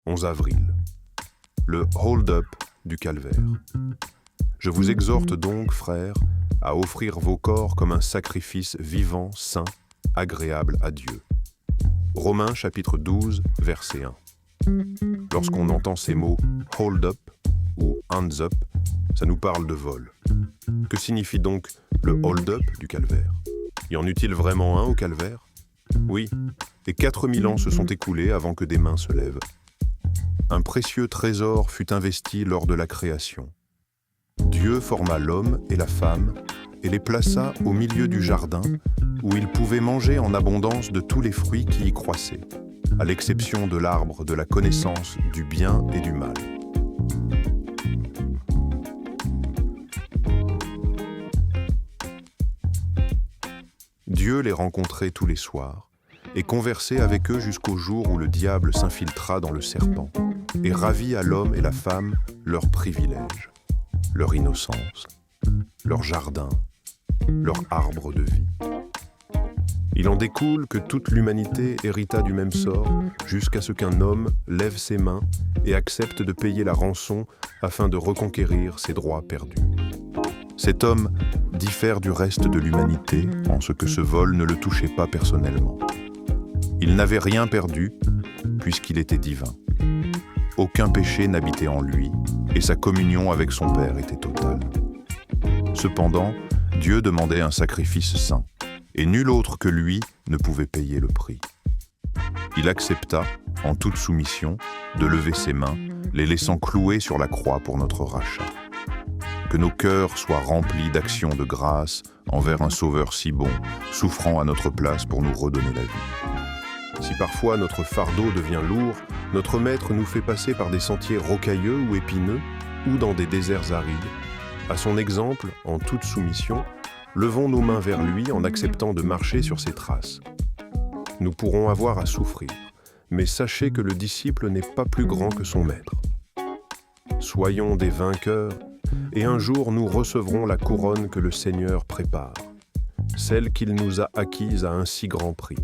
11 avril. Le hold-up du calvaire. Je vous exhorte donc, frères, à offrir vos corps comme un sacrifice vivant, saint, agréable à Dieu. Romains chapitre 12, verset 1. Lorsqu'on entend ces mots « hold up » ou « hands up », ça nous parle de vol. Que signifie donc le hold-up du calvaire? Y en eut-il vraiment un au calvaire? Oui, et 4000 ans se sont écoulés avant que des mains se lèvent. Un précieux trésor fut investi lors de la création. Dieu forma l'homme et la femme et les plaça au milieu du jardin où ils pouvaient manger en abondance de tous les fruits qui y croissaient, à l'exception de l'arbre de la connaissance du bien et du mal. Dieu les rencontrait tous les soirs et conversait avec eux jusqu'au jour où le diable s'infiltra dans le serpent et ravit à l'homme et la femme leurs privilèges, leur innocence, leur jardin, leur arbre de vie. Il en découle que toute l'humanité hérita du même sort jusqu'à ce qu'un homme lève ses mains et accepte de payer la rançon afin de reconquérir ses droits perdus. Cet homme diffère du reste de l'humanité en ce que ce vol ne le touchait pas personnellement. Il n'avait rien perdu puisqu'il était divin. Aucun péché n'habitait en lui et sa communion avec son Père était totale. Cependant, Dieu demandait un sacrifice saint et nul autre que lui ne pouvait payer le prix. Il accepta, en toute soumission, de lever ses mains, les laissant clouer sur la croix pour notre rachat. Que nos cœurs soient remplis d'actions de grâce envers un Sauveur si bon, souffrant à notre place pour nous redonner la vie. Si parfois notre fardeau devient lourd, notre Maître nous fait passer par des sentiers rocailleux ou épineux, ou dans des déserts arides. À son exemple, en toute soumission, levons nos mains vers lui en acceptant de marcher sur ses traces. Nous pourrons avoir à souffrir, mais sachez que le disciple n'est pas plus grand que son Maître. Soyons des vainqueurs, et un jour nous recevrons la couronne que le Seigneur prépare, celle qu'il nous a acquise à un si grand prix.